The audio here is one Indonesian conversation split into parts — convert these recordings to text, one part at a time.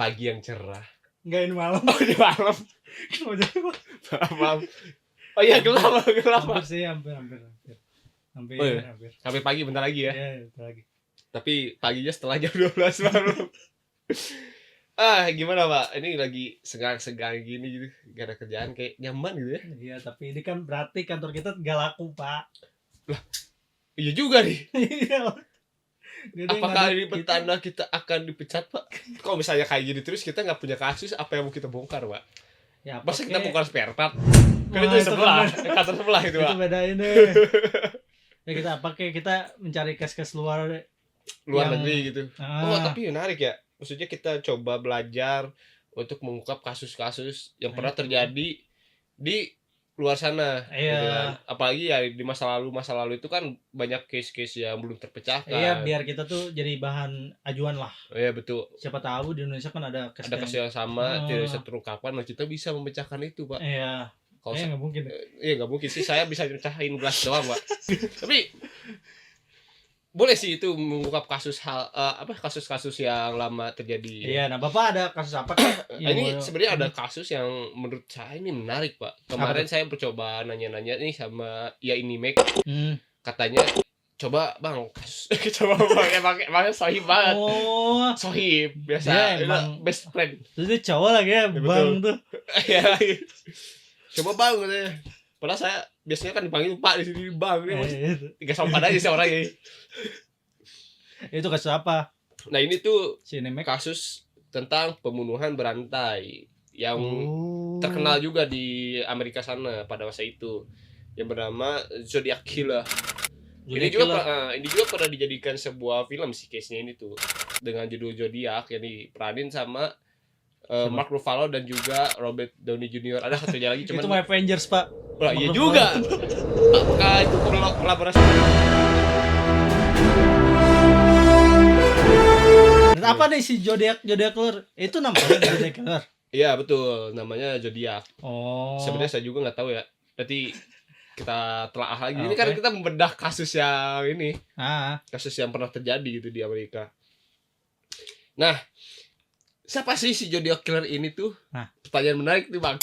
pagi yang cerah. Enggak, ini malam. Oh, di malam. Kenapa jadi Malam. Oh iya, gelap. hampir sih, hampir. Oh, iya. Hampir. Sampai pagi bentar lagi ya. Iya, bentar lagi. Tapi paginya setelah jam 12 malam. Gimana Pak? Ini lagi segang-segang gini gitu. Gak ada kerjaan, kayak nyaman gitu ya. Iya, tapi ini kan berarti kantor kita gak laku, Pak. Lah, iya juga nih. Iya. Jadi Apakah ini petanda kita akan dipecat, Pak? Kalau misalnya kayak gini terus kita nggak punya kasus, apa yang mau kita bongkar, Pak? Ya, Masa kita bongkar spare part? Kan Wah, itu itu sebelah, kan kantor sebelah itu, Pak. itu beda ini. Ya kita pakai, kita mencari kes luar Luar yang- negeri gitu. Ah. Oh, tapi menarik ya. Maksudnya kita coba belajar untuk mengungkap kasus-kasus yang pernah Itu. terjadi di luar sana. Iya. Gitu kan. Apalagi ya di masa lalu itu kan banyak case-case yang belum terpecahkan. Iya, biar kita tuh jadi bahan ajuan lah. Iya, betul. Siapa tahu di Indonesia kan ada kes Ada kasus yang sama, tidak bisa Ah. terungkapkan, dan kita bisa memecahkan itu, Pak. Iya. Kalau Nggak mungkin. iya nggak mungkin sih, saya bisa mecahin gelas doang, Pak. Tapi boleh sih itu mengungkap kasus-kasus yang lama terjadi. Iya, nah Bapak ada kasus apa kan? Ini sebenarnya ada kasus yang menurut saya ini menarik, Pak. Kemarin saya mencoba nanya-nanya nih sama ya ini Mac, katanya coba Bang kasus coba Bang emangnya sohib banget. Oh, Sohib biasa, Dia emang- best friend. terus dia cowok lagi ya, Ya, Bang betul. tuh. Ya, coba Bang katanya. Padahal saya biasanya kan dipanggil Pak di sini Bang. Ini Itu. tiga sopan aja sih orangnya. Itu kasus apa? Nah, ini tuh Cinemek. kasus tentang pembunuhan berantai yang Oh. terkenal juga di Amerika sana pada masa itu, yang bernama Zodiac Killer. Ini juga pernah dijadikan sebuah film sih case-nya ini tuh, dengan judul Zodiac yang diperanin sama Mark Ruffalo dan juga Robert Downey Jr. Ada satunya lagi Itu cuman My Avengers, Pak. wah, iya Mark juga. Apakah itu kolaborasi? Dan apa nih si Zodiac Killer? Itu namanya Zodiac Killer. Iya betul, namanya Zodiac. Oh. Sebenarnya saya juga nggak tahu ya. Nanti kita telaah lagi. Ini Oke. kan kita membedah kasus yang ini, kasus yang pernah terjadi gitu di Amerika. Nah, siapa sih si Zodiac Killer ini tuh? Nah. Pertanyaan menarik nih Bang.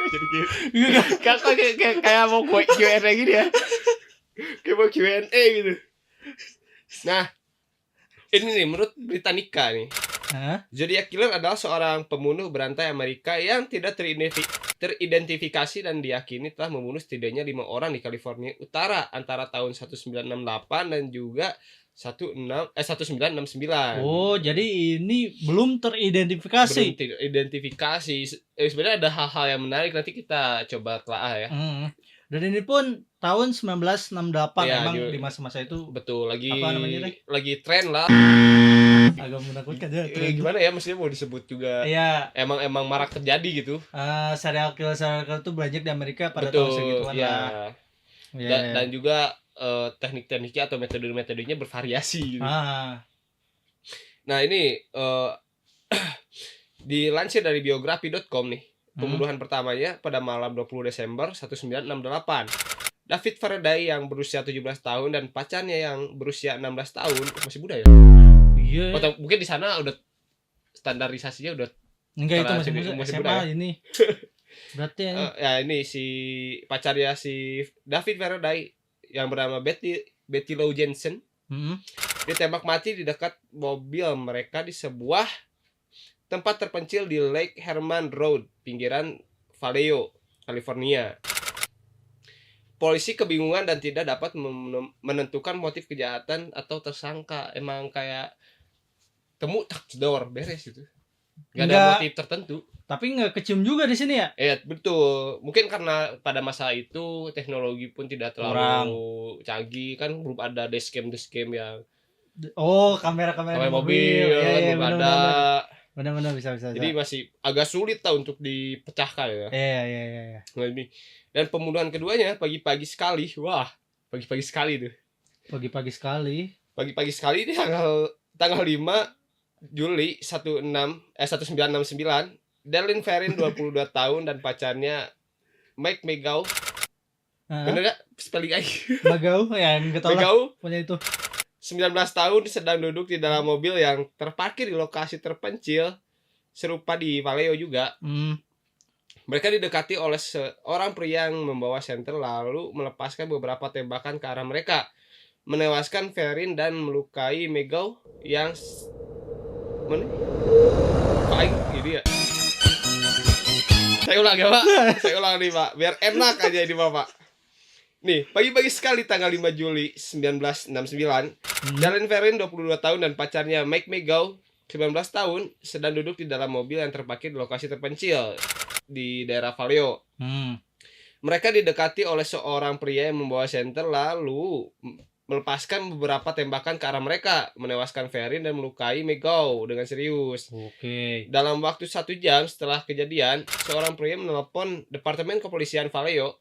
Jadi kayak mau Q&A gini ya. Kayak mau Q&A gitu. Nah, ini nih menurut Britannica nih. Zodiac Killer adalah seorang pembunuh berantai Amerika yang tidak teridentifikasi dan diyakini telah membunuh setidaknya 5 orang di California Utara antara tahun 1968 dan juga 1969. Oh, jadi ini belum teridentifikasi. Belum teridentifikasi. Sebenarnya ada hal-hal yang menarik, nanti kita coba telaah ya. Dan ini pun tahun 1968 Ya, emang juga. di masa-masa itu Betul, Apa namanya, Teh? lagi tren lah. agak menakutkan ya. Gimana ya, maksudnya mau disebut juga. Iya, Emang marak terjadi gitu. serial killer itu banyak di Amerika pada Betul, tahun segituan ya. lah. Dan juga teknik-tekniknya atau metode-metodenya bervariasi gitu. Nah, ini dilansir dari biografi.com nih. Pembunuhan pertamanya pada malam 20 Desember 1968. David Faraday yang berusia 17 tahun dan pacarnya yang berusia 16 tahun, masih muda ya? Iya. Atau mungkin di sana udah standarisasinya udah Enggak, itu masih masih muda SMA ya? ini. Berarti ya. ya ini si pacarnya si David Faraday yang bernama Betty Lou Jensen ditembak mati di dekat mobil mereka di sebuah tempat terpencil di Lake Herman Road, pinggiran Vallejo, California. Polisi kebingungan dan tidak dapat menentukan motif kejahatan atau tersangka. Emang kayak temu tak jedor beres gitu. Gak ada motif tertentu. Tapi nggak kecium juga di sini ya? Betul. Mungkin karena pada masa itu teknologi pun tidak terlalu canggih, kan belum ada dashcam yang Kamera mobil Iya, belum ada. Benar-benar bisa. Jadi masih agak sulit lah untuk dipecahkan ya. Iya. Nah, ini. Dan pembunuhan keduanya pagi-pagi sekali. Wah, pagi-pagi sekali tuh. Pagi-pagi sekali. Pagi-pagi sekali ini tanggal 5 Juli 1969, Darlene Ferrin 22 tahun dan pacarnya Mike Megau. Bener gak? Spelling aja. Magau yang ketolak Megau punya itu. 19 tahun sedang duduk di dalam mobil yang terparkir di lokasi terpencil serupa di Vallejo juga. Mereka didekati oleh seorang pria yang membawa senter lalu melepaskan beberapa tembakan ke arah mereka, menewaskan Verin dan melukai Megau yang mana? Paling ini ya. Saya ulang ya Pak. Saya ulang nih Pak, biar enak aja ini Bapak. Nih, pagi-pagi sekali tanggal 5 Juli 1969, Jalen Verin 22 tahun dan pacarnya Mike Megau 19 tahun sedang duduk di dalam mobil yang terparkir di lokasi terpencil di daerah Vallejo. Mereka didekati oleh seorang pria yang membawa senter lalu melepaskan beberapa tembakan ke arah mereka, menewaskan Verin dan melukai Megau dengan serius. Dalam waktu 1 jam setelah kejadian, seorang pria menelpon Departemen Kepolisian Vallejo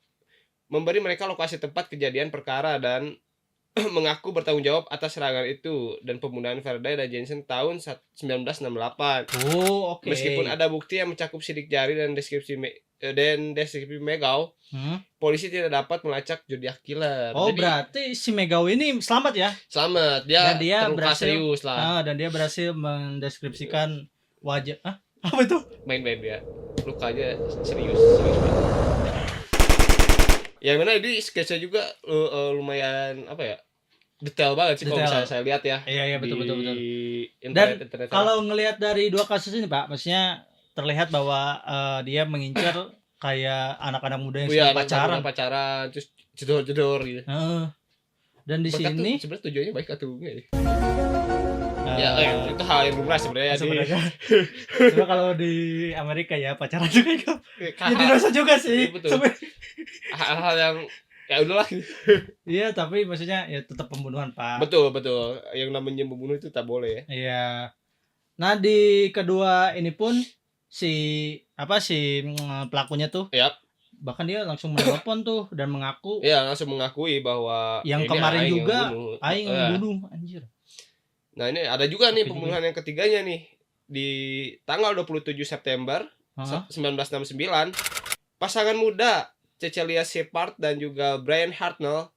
memberi mereka lokasi tempat kejadian perkara dan mengaku bertanggung jawab atas serangan itu dan pembunuhan Faraday dan Jensen tahun 1968. Meskipun ada bukti yang mencakup sidik jari dan deskripsi Megau, polisi tidak dapat melacak Zodiac Killer. Jadi, berarti si Megau ini selamat ya? Selamat, dia terluka serius lah. Dan dia berhasil mendeskripsikan wajah. Apa itu? Main-main dia. Lukanya serius banget. Yang mana ini sketsa juga lumayan apa ya? Detail banget sih kalau misalnya saya lihat ya. Iya betul. Dan kalau ngelihat dari dua kasus ini Pak, maksudnya terlihat bahwa dia mengincar kayak anak-anak muda yang sedang pacaran terus jedor-jedor gitu. Dan di mereka sini sebenarnya tujuannya baik atau enggak ya? Itu hal yang lumrah sebenarnya. Cuma kalau di Amerika ya pacaran juga jadi dosa juga sih. Betul. Hal-hal yang ya udahlah. Iya, tapi maksudnya ya tetap pembunuhan Pak. Betul. Yang namanya membunuh itu tak boleh ya. Iya. Nah di kedua ini pun si pelakunya tuh. Yap. Bahkan dia langsung menelpon tuh dan mengaku. Iya, langsung mengakui bahwa yang kemarin juga aing bunuh anjir. Nah, ini ada juga nih pembunuhan yang ketiganya nih di tanggal 27 September 1969. Pasangan muda Cecelia Shepard dan juga Brian Hartnell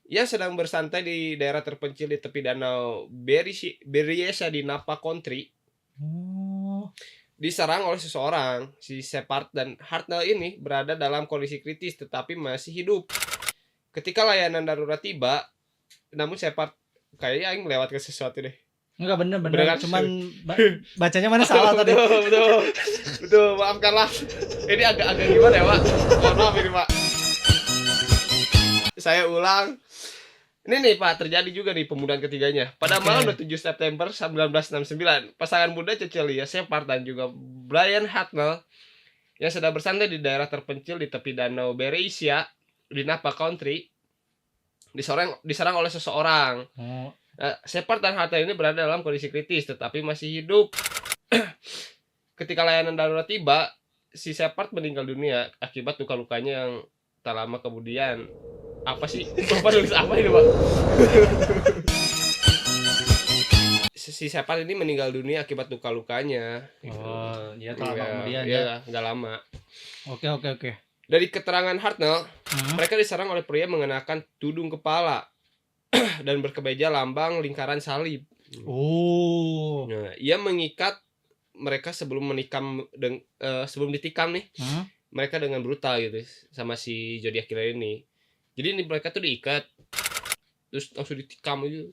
yang sedang bersantai di daerah terpencil di tepi danau Berryessa di Napa Country. Diserang oleh seseorang. Si Shepard dan Hartnell ini berada dalam kondisi kritis tetapi masih hidup. Ketika layanan darurat tiba, namun Shepard kayaknya aing melewatkan sesuatu deh. Enggak bener kan? Cuman bacanya mana salah tadi. Betul, maafkanlah. Ini agak gimana ya, Pak? Mohon maaf ini, Pak. Saya ulang. Ini nih, Pak, terjadi juga nih pembunuhan ketiganya. Pada malam 27 September 1969, pasangan muda Cecelia Shepard dan juga Brian Hartnell yang sedang bersantai di daerah terpencil di tepi danau Berryessa di Napa Country diserang oleh seseorang. Shepard dan Hartnell ini berada dalam kondisi kritis tetapi masih hidup. Ketika layanan darurat tiba, si Shepard meninggal dunia akibat luka-lukanya yang tak lama kemudian. Apa sih? Bapak nulis apa ini, Pak? Si Shepard ini meninggal dunia akibat luka-lukanya. Iya tak lama kemudian ya. Enggak lama. Oke. Dari keterangan Hartnell, mereka diserang oleh pria mengenakan tudung kepala dan berkemeja lambang lingkaran salib. Nah, ia mengikat mereka sebelum ditikam nih. Mereka dengan brutal gitu sama si Zodiac Killer ini. Jadi ini mereka tuh diikat terus langsung ditikam gitu.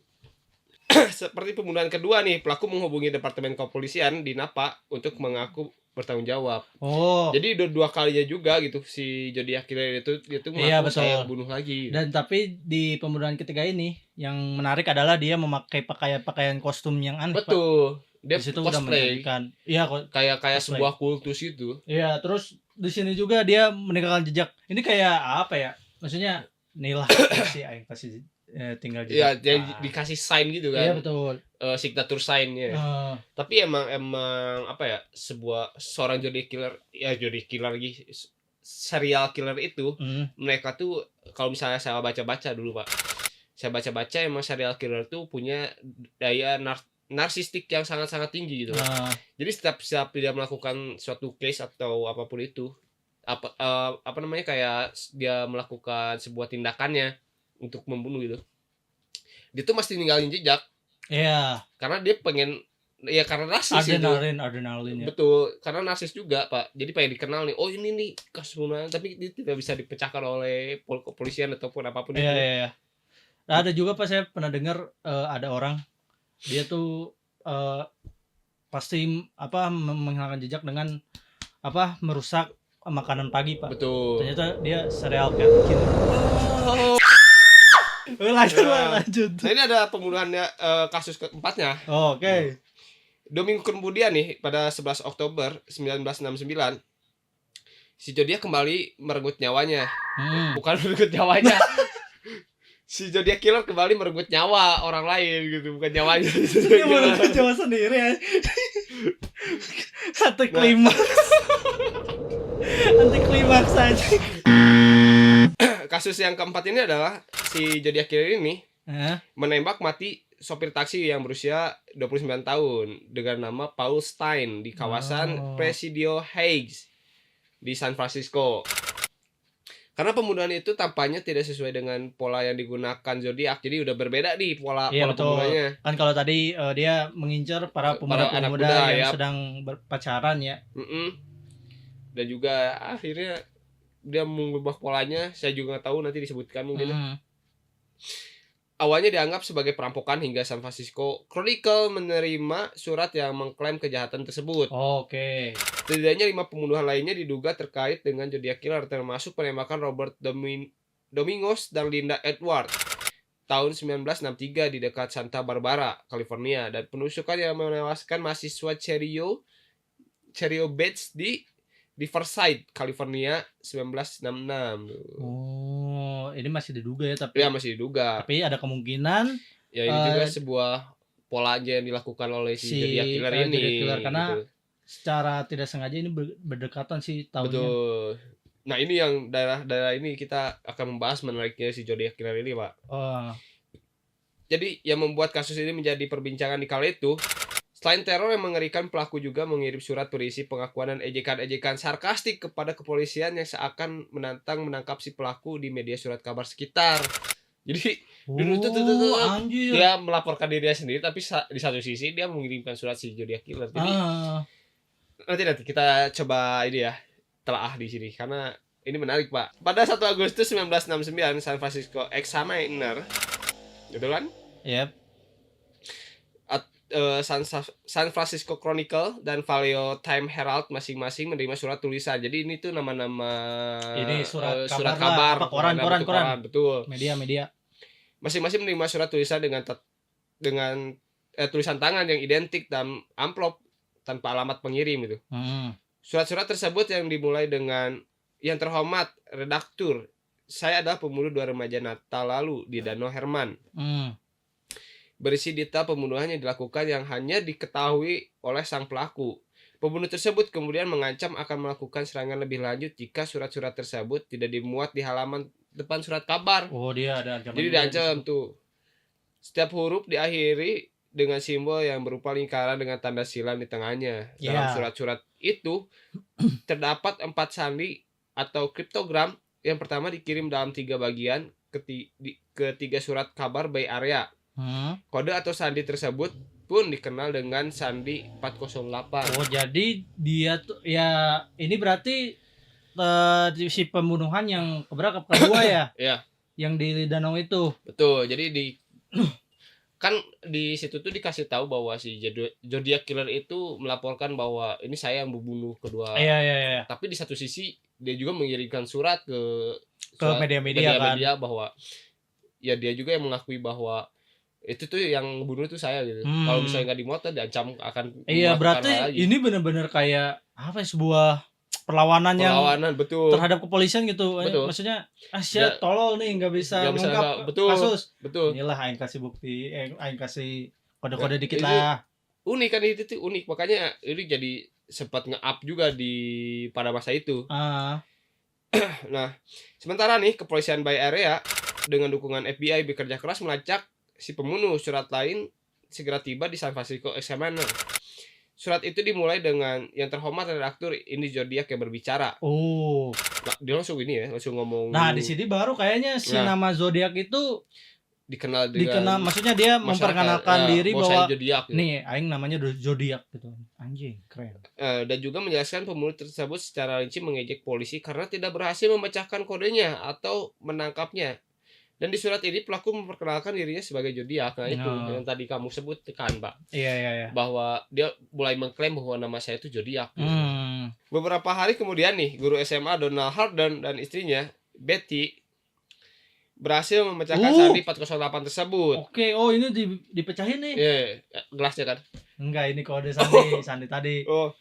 Seperti pembunuhan kedua nih, pelaku menghubungi Departemen Kepolisian di Napa untuk mengaku bertanggung jawab. Jadi dua kalinya juga gitu si Zodiac Killer itu dia tuh mengaku saya bunuh lagi. Dan tapi di pembunuhan ketiga ini yang menarik adalah dia memakai pakaian kostum yang aneh. Betul. Dia situ cosplay. Iya, kayak sebuah kultus itu. Iya, terus di sini juga dia meninggalkan jejak. Ini kayak apa ya? Maksudnya inilah kasih tinggal jejak. Iya, dikasih sign gitu kan. Iya, betul. Signature sign-nya. Tapi emang apa ya? Seorang Zodiac Killer lagi serial killer itu, mereka tuh kalau misalnya saya baca-baca dulu, Pak. Saya baca-baca emang serial killer tuh punya daya narsistik yang sangat-sangat tinggi gitu. Jadi setiap dia melakukan suatu case atau apapun itu, kayak dia melakukan sebuah tindakannya untuk membunuh gitu. dia tuh mesti ninggalin jejak. Iya. Karena dia pengen, ya karena narsis itu. Adrenalin ya. Betul, karena narsis juga Pak. Jadi pengen dikenal nih. Oh ini nih kasus pembunuhan, tapi dia tidak bisa dipecahkan oleh kepolisian ataupun apapun itu. Iya. Nah, ada juga Pak, saya pernah dengar ada orang dia tuh pasti menghilangkan jejak dengan merusak makanan pagi Pak. Betul. Ternyata dia serial killer. Lanjut. Nah ini ada pembunuhannya, kasus keempatnya. Oke. 2 minggu kemudian nih, pada 11 Oktober 1969, si Zodiac kembali merenggut nyawanya. Bukan merenggut nyawanya. Si Zodiac Killer kembali merenggut nyawa orang lain gitu, bukan nyawanya. Dia merenggut nyawa sendiri ya. Anti klimaks aja. Kasus yang keempat ini adalah si Zodiac Killer ini menembak mati sopir taksi yang berusia 29 tahun dengan nama Paul Stein di kawasan Presidio Heights di San Francisco. Karena pembunuhan itu tampaknya tidak sesuai dengan pola yang digunakan Zodiac, jadi udah berbeda nih pola pembunuhannya. Kan kalau tadi dia mengincar para pemuda-pemuda yang sedang berpacaran ya. Dan juga akhirnya dia mengubah polanya, saya juga nggak tahu, nanti disebutkan mungkin. Awalnya dianggap sebagai perampokan hingga San Francisco Chronicle menerima surat yang mengklaim kejahatan tersebut. Oke. Setidaknya 5 pembunuhan lainnya diduga terkait dengan Zodiac Killer, termasuk penembakan Robert Domingos dan Linda Edwards tahun 1963 di dekat Santa Barbara, California, dan penusukan yang menewaskan mahasiswa Cherio Bates di Riverside, California 1966. Oh, ini masih diduga ya, tapi ya masih diduga. Tapi ada kemungkinan ya ini juga sebuah pola aja yang dilakukan oleh si Zodiac Killer ini. Killer, karena gitu. Secara tidak sengaja ini berdekatan sih tahunnya. Betul. Nah, ini yang daerah-daerah ini kita akan membahas menariknya si Zodiac Killer ini, Pak. Jadi yang membuat kasus ini menjadi perbincangan di kala itu, selain teror yang mengerikan, pelaku juga mengirim surat berisi pengakuan dan ejekan-ejekan sarkastik kepada kepolisian yang seakan menantang menangkap si pelaku di media surat kabar sekitar. Jadi dulu tuh dia melaporkan dirinya sendiri, tapi di satu sisi dia mengirimkan surat si Zodiac Killer. Jadi nanti kita coba ini ya, telaah di sini karena ini menarik, Pak. Pada 1 Agustus 1969, San Francisco Examiner, gitu kan? Yep. San Francisco Chronicle dan Vallejo Time Herald masing-masing menerima surat tulisan. Jadi ini tuh nama-nama ini surat kabar koran. Betul. Media. Masing-masing menerima surat tulisan dengan tulisan tangan yang identik dan amplop tanpa alamat pengirim gitu. Surat-surat tersebut yang dimulai dengan yang terhormat redaktur, saya adalah pembunuh 2 remaja Natal lalu di Danau Herman. Berisi detail pembunuhan yang dilakukan yang hanya diketahui oleh sang pelaku. Pembunuh tersebut kemudian mengancam akan melakukan serangan lebih lanjut jika surat-surat tersebut tidak dimuat di halaman depan surat kabar. Oh, dia ada ancaman. Jadi diancam tuh. Setiap huruf diakhiri dengan simbol yang berupa lingkaran dengan tanda silang di tengahnya. Dalam surat-surat itu terdapat 4 sandi atau kriptogram. Yang pertama dikirim dalam 3 bagian ke 3 surat kabar by area. Kode atau sandi tersebut pun dikenal dengan sandi 408. Oh, jadi dia tuh ya, ini berarti si pembunuhan yang kedua ya? Iya. Yang di danau itu. Betul. Jadi kan di situ tuh dikasih tahu bahwa si Zodiac Killer itu melaporkan bahwa ini saya yang membunuh kedua. Iya. Tapi di satu sisi dia juga mengirimkan surat ke media-media kan, bahwa ya dia juga yang mengakui bahwa itu tuh yang bunuh itu saya gitu. Kalau misalnya nggak dimuat, diancam akan. Iya, berarti ini benar-benar kayak apa ya, sebuah perlawanan yang betul terhadap kepolisian gitu. Betul. Maksudnya tolol nih, nggak bisa mengungkap kasus. Betul. Inilah aing kasih bukti, aing kasih kode-kode dikit lah. Unik kan, itu tuh unik, makanya ini jadi sempat nge-up juga pada masa itu. Nah, sementara nih kepolisian Bay Area dengan dukungan FBI bekerja keras melacak si pembunuh. Surat lain segera tiba di San Francisco Examiner. Surat itu dimulai dengan yang terhormat redaktur ini Zodiac yang berbicara. Nah, dia langsung ngomong. Nah, di sini baru kayaknya si nama Zodiac itu dikenal dengan maksudnya dia masyarakat, memperkenalkan diri bahwa bahwa saya zodiak gitu. nih aing namanya zodiak gitu. Anjing, keren. Dan juga menjelaskan pembunuh tersebut secara rinci mengejek polisi karena tidak berhasil memecahkan kodenya atau menangkapnya. Dan di surat ini pelaku memperkenalkan dirinya sebagai zodiak. Nah, itu yang tadi kamu sebut kan, Pak. Iya. Bahwa dia mulai mengklaim bahwa nama saya itu zodiak. Gitu. Beberapa hari kemudian nih, guru SMA Donald Harden dan istrinya Betty berhasil memecahkan sandi 408 tersebut. Oke, ini dipecahin nih. Iya, gelasnya kan. Enggak, ini kode sandi tadi. Oh.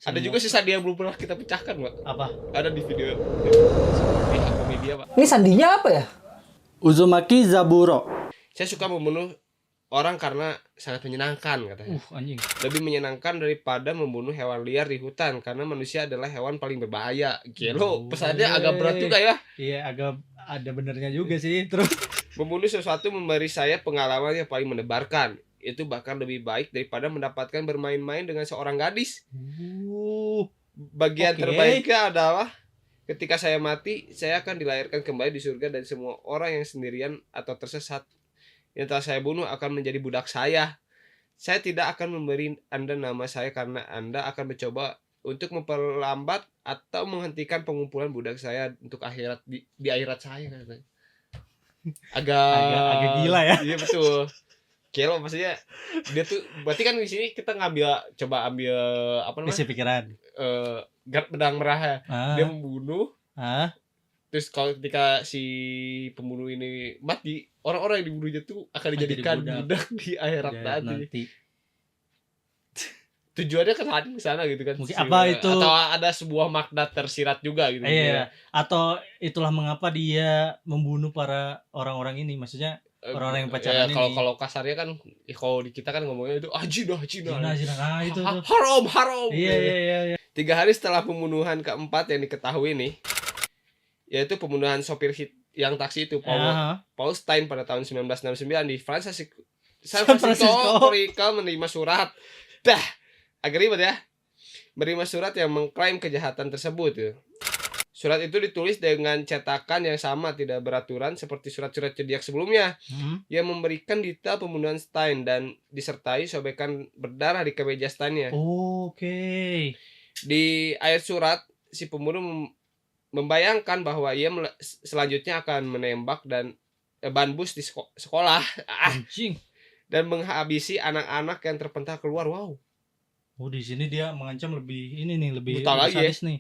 Ada juga sih sandi yang belum pernah kita pecahkan, Pak. Apa? Ada di video pihak media, Pak. Ini sandinya apa ya? Uzumaki Zaburo. Saya suka membunuh orang karena sangat menyenangkan katanya. Anjing. Lebih menyenangkan daripada membunuh hewan liar di hutan karena manusia adalah hewan paling berbahaya. Gelo, pesannya agak berat juga ya. Iya, agak ada benernya juga sih. Terus membunuh sesuatu memberi saya pengalaman yang paling mendebarkan. Itu bahkan lebih baik daripada mendapatkan bermain-main dengan seorang gadis. Bagian terbaiknya adalah ketika saya mati, saya akan dilahirkan kembali di surga dan semua orang yang sendirian atau tersesat yang telah saya bunuh akan menjadi budak saya. Saya tidak akan memberi Anda nama saya karena Anda akan mencoba untuk memperlambat atau menghentikan pengumpulan budak saya untuk akhirat di akhirat saya katanya. Agak gila ya. Iya betul. Kelo maksudnya dia tuh berarti kan di sini kita coba ambil apa namanya? Isi pikiran. Benang merah. Dia membunuh. Terus kalau ketika si pembunuh ini mati, orang-orang yang dibunuhnya tuh akan dijadikan budak di akhirat nanti. Tujuannya kan ke sana gitu kan. Mungkin apa itu? Atau ada sebuah makna tersirat juga gitu. Iya. Atau itulah mengapa dia membunuh para orang-orang ini, maksudnya orang-orang yang pacaran ini. Kalau kasarnya kan kalau di kita kan ngomongnya itu ajina. Nah, itu tuh. Haram. Iya. 3 hari setelah pembunuhan keempat yang diketahui nih, yaitu pembunuhan sopir yang taksi itu Paul Stein pada tahun 1969 di San Francisco, Rico menerima surat. Agak ribet ya. Menerima surat yang mengklaim kejahatan tersebut ya. Surat itu ditulis dengan cetakan yang sama tidak beraturan seperti surat-surat zodiak sebelumnya yang memberikan detail pembunuhan Stein dan disertai sobekan berdarah di kemeja Stein-nya. Oke. Di akhir surat si pembunuh membayangkan bahwa ia selanjutnya akan menembak dan ban bus di sekolah dan menghabisi anak-anak yang terpental keluar. Wow. Di sini dia mengancam lebih brutal lagi ya. Nih.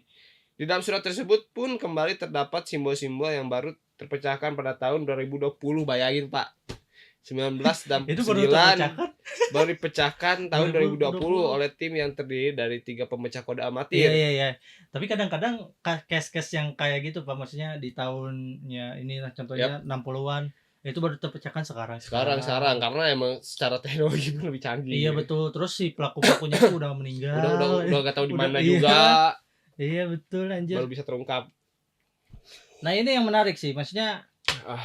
Di dalam surat tersebut pun kembali terdapat simbol-simbol yang baru terpecahkan pada tahun 2020. Bayangin Pak, 19 dan 9 baru dipecahkan tahun 2020 oleh tim yang terdiri dari 3 pemecah kode amatir. Iya. Tapi kadang-kadang case-case yang kayak gitu Pak, maksudnya di tahunnya ini contohnya 60-an itu baru terpecahkan sekarang karena emang secara teknologi lebih canggih. Iya betul. Terus si pelakunya tuh udah meninggal. udah gak tahu di mana juga. Iya betul anjir. Baru bisa terungkap. Nah, ini yang menarik sih. Maksudnya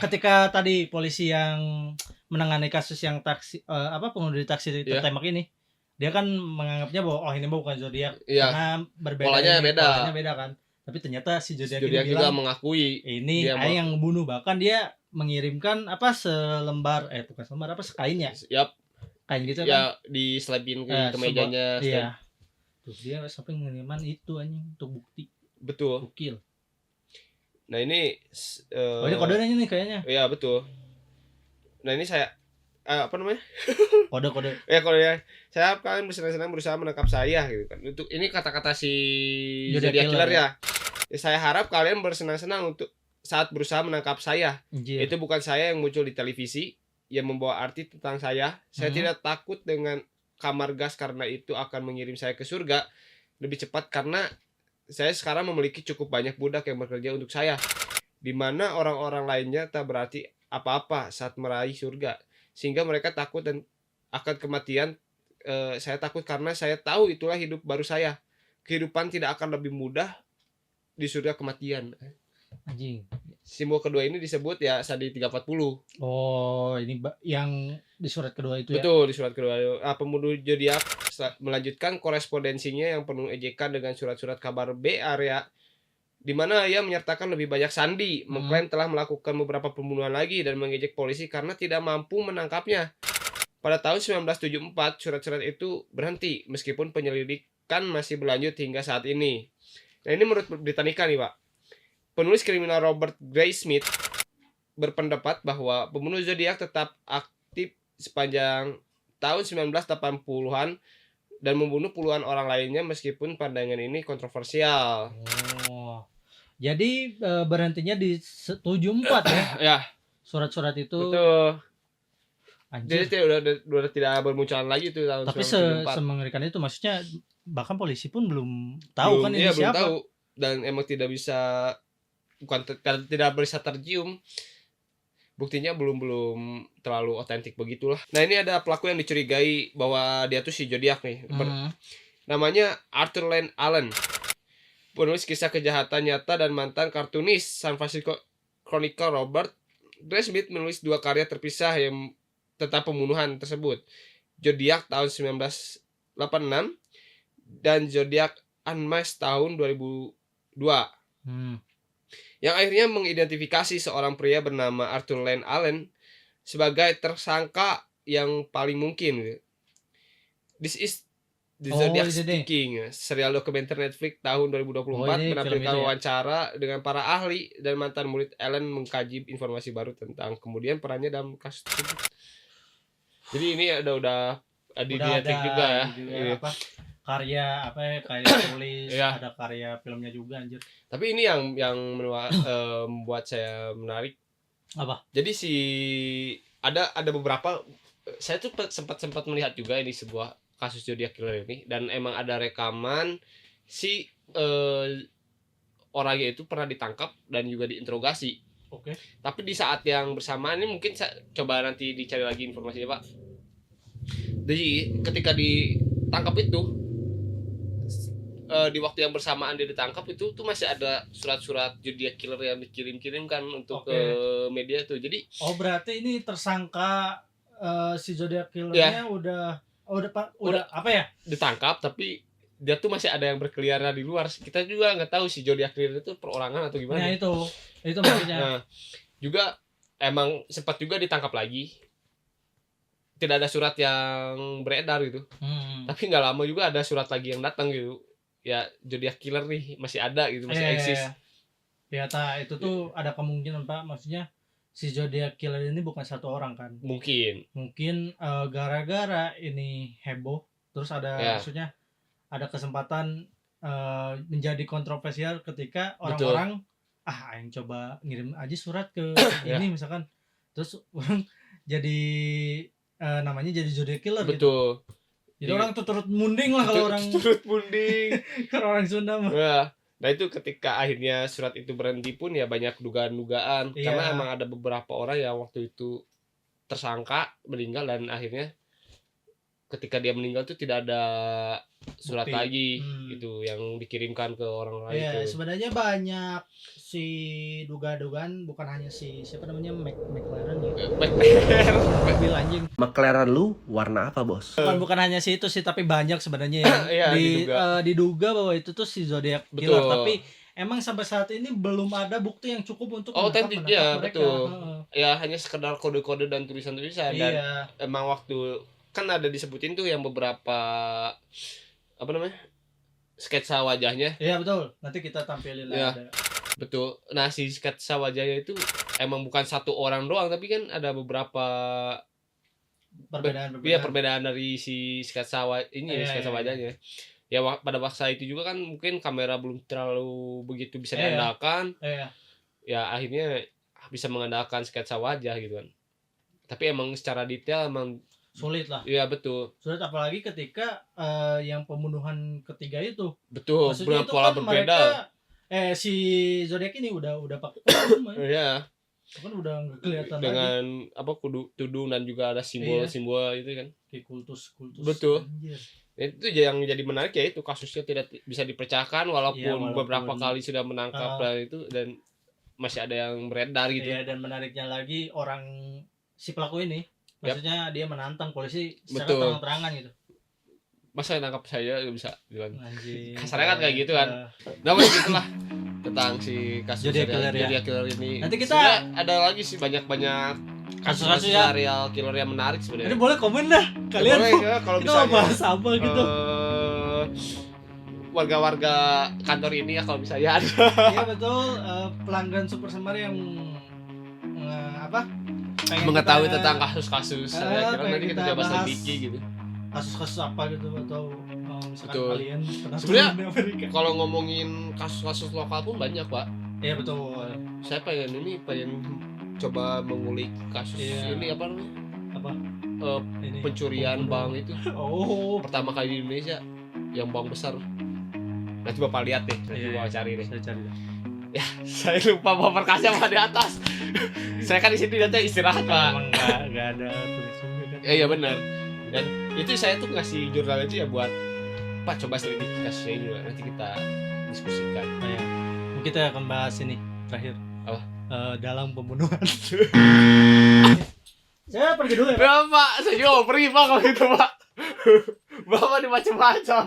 ketika tadi polisi yang menangani kasus yang taksi pengemudi taksi tertembak ini, dia kan menganggapnya bahwa ini bukan zodiak karena berbeda. Polanya beda kan. Tapi ternyata si zodiak ini juga bilang mengakui ini yang bunuh, bahkan dia mengirimkan sekainnya. Kain gitu kan. Ya, diselipin ke mejanya. Iya. Tuh dia sampai ngiriman itu anjing untuk bukti. Betul. Bukil. Nah, ini ini kodenya nih kayaknya. Iya, betul. Nah, ini saya kode kodenya. Saya kalian bersenang-senang berusaha menangkap saya gitu kan. Untuk ini kata-kata si Zodiac Killer ya. Saya harap kalian bersenang-senang untuk saat berusaha menangkap saya. Itu bukan saya yang muncul di televisi yang membawa arti tentang saya. Saya tidak takut dengan kamar gas karena itu akan mengirim saya ke surga lebih cepat karena saya sekarang memiliki cukup banyak budak yang bekerja untuk saya, di mana orang-orang lainnya tak berarti apa-apa saat meraih surga, sehingga mereka takut dan akan kematian. Saya takut karena saya tahu itulah hidup baru saya. Kehidupan tidak akan lebih mudah di surga kematian. Anjing. Simbol kedua ini disebut ya Sandi 340. Ini yang di surat kedua itu. Betul, di surat kedua. Pembunuh zodiak melanjutkan korespondensinya yang penuh ejekan dengan surat-surat kabar B area di mana ia menyertakan lebih banyak sandi, mengklaim telah melakukan beberapa pembunuhan lagi dan mengejek polisi karena tidak mampu menangkapnya. Pada tahun 1974, surat-surat itu berhenti meskipun penyelidikan masih berlanjut hingga saat ini. Nah, ini menurut Britannica nih, Pak. Penulis kriminal Robert Graysmith berpendapat bahwa pembunuh zodiak tetap aktif sepanjang tahun 1980-an dan membunuh puluhan orang lainnya meskipun pandangan ini kontroversial. Oh. Jadi berhentinya di 74 ya? Ya. Surat-surat itu. Betul. Anjir. Jadi udah tidak bermunculan lagi tuh tahun 1974. Tapi semengerikan itu, maksudnya bahkan polisi pun belum tahu kan ini belum siapa. Tahu. Dan emang tidak bisa tidak bisa tercium. Buktinya belum terlalu otentik begitulah. Nah, ini ada pelaku yang dicurigai bahwa dia tuh si zodiak nih. Namanya Arthur Lane Allen. Penulis kisah kejahatan nyata dan mantan kartunis San Francisco Chronicle. Robert Graysmith menulis 2 karya terpisah yang tentang pembunuhan tersebut. Zodiak tahun 1986 dan Zodiak Unmasked tahun 2002. Yang akhirnya mengidentifikasi seorang pria bernama Arthur Lane Allen sebagai tersangka yang paling mungkin. This is the Zodiac Speaking, serial dokumenter Netflix tahun 2024 menampilkan wawancara dengan para ahli dan mantan murid Allen mengkaji informasi baru tentang kemudian perannya dalam kasus tersebut. Jadi ini udah di Netflix juga ya. Apa? Karya tulis, ada karya filmnya juga anjir. Tapi ini yang membuat saya menarik. Apa? Jadi ada beberapa, saya tuh sempat melihat juga ini sebuah kasus Zodiac Killer ini, dan emang ada rekaman si orangnya itu pernah ditangkap dan juga diinterogasi. Oke. Tapi di saat yang bersamaan ini mungkin coba nanti dicari lagi informasinya, Pak. Jadi ketika ditangkap itu di waktu yang bersamaan dia ditangkap itu tuh masih ada surat-surat Zodiac Killer yang dikirim-kirimkan untuk ke media tuh. Jadi berarti ini tersangka si Zodiac Killernya udah apa ya? Ditangkap, tapi dia tuh masih ada yang berkeliaran di luar. Kita juga nggak tahu si Zodiac Killer itu perorangan atau gimana. Nah, itu maksudnya. Nah, juga emang sempat juga ditangkap lagi. Tidak ada surat yang beredar gitu. Tapi nggak lama juga ada surat lagi yang datang gitu. Ya, Zodiac Killer nih masih ada gitu, masih eksis. Ya, itu tuh ada kemungkinan, Pak. Maksudnya si Zodiac Killer ini bukan satu orang kan? Mungkin gara-gara ini heboh, terus maksudnya ada kesempatan menjadi kontroversial ketika orang-orang yang coba ngirim aja surat ke ini misalkan, terus orang jadi namanya jadi Zodiac Killer. Betul. Gitu. Jadi orang tuh turut munding lah kalau orang turut munding. Kalau orang Sunda mah. Nah itu ketika akhirnya surat itu berhenti pun ya banyak dugaan-dugaan. Karena emang ada beberapa orang yang waktu itu tersangka meninggal, dan akhirnya ketika dia meninggal tuh tidak ada surat lagi gitu yang dikirimkan ke orang lain. Iya, sebenarnya banyak si dugaan-dugaan, bukan hanya si siapa namanya McLaren ya. Mobil anjing. McLaren lu warna apa, Bos? Bukan hanya si itu sih, tapi banyak sebenarnya yang diduga bahwa itu tuh si Zodiac Killer. Tapi emang sampai saat ini belum ada bukti yang cukup untuk menangkap mereka. Betul. Ya hanya sekedar kode-kode dan tulisan-tulisan. Dan emang waktu kan ada disebutin tuh yang beberapa sketsa wajahnya. Iya betul, nanti kita tampilin lah. Betul. Nah si sketsa wajahnya itu emang bukan satu orang doang, tapi kan ada beberapa perbedaan dari si sketsa sketsa wajahnya. Ya pada waktu itu juga kan mungkin kamera belum terlalu begitu bisa diandalkan. Ya akhirnya bisa mengandalkan sketsa wajah gitu kan. Tapi emang secara detail emang sulit lah. Iya betul. Sulit apalagi ketika yang pembunuhan ketiga itu. Betul. Maksudnya itu pola kan berbeda. Si Zodiac ini udah pakai kostum. Iya. Kan udah nggak kelihatan dengan lagi. Tudung dan juga ada simbol-simbol itu kan. Kayak kultus. Betul. Itu yang jadi menarik ya, itu kasusnya tidak bisa dipercayaan walaupun beberapa kali sudah menangkap dan masih ada yang beredar gitu. Iya, dan menariknya lagi si pelaku ini maksudnya dia menantang polisi secara terang-terangan gitu. Masa nangkap saya bisa bilang. Anjing. Kasarnya kan kayak gitu kan. Nah, gitulah. tentang si kasus Zodiac Killer ya. Zodiac Killer ini. Nanti kita- Sebenarnya ada lagi sih banyak Kasus-kasus kasus ya. serial killer yang menarik Ini sebenarnya. boleh komen dah kalian Boleh mau ya, kalau kita mau misalnya bahas apa gitu. Warga-warga kantor ini ya kalau misalnya ada Iya betul, pelanggan Super Semar yang pengen mengetahui kita- tentang kasus-kasus saya kira pengen nanti kita kita coba bahas selidiki gitu. kasus-kasus apa gitu atau misalkan Betul. kalian pernah Sebenarnya- turun di Amerika. Kalau ngomongin kasus-kasus lokal pun banyak, Pak. Iya betul. Saya pengen coba mengulik kasus Iya. ini apa namanya? Apa? Ini Pencurian bank itu Oh, pertama kali di Indonesia yang bank besar. Nanti Bapak lihat deh, nanti Iya, Bapak cari deh. saya cari. Saya lupa bawa berkasnya Pak di atas. Saya kan di sini nanti istirahat, Pak. Emang nggak ada tulisannya kan? Iya benar. Dan itu saya tuh ngasih jurnal itu ya buat Pak coba selidiki kasusnya ini Pak. Nanti kita diskusikan. Oh, ya. Kita akan bahas ini terakhir. Apa? Dalam pembunuhan. Saya pergi dulu ya. Ya Pak, saya juga mau pergi Pak kalau gitu Pak. Bapak di macam-macam.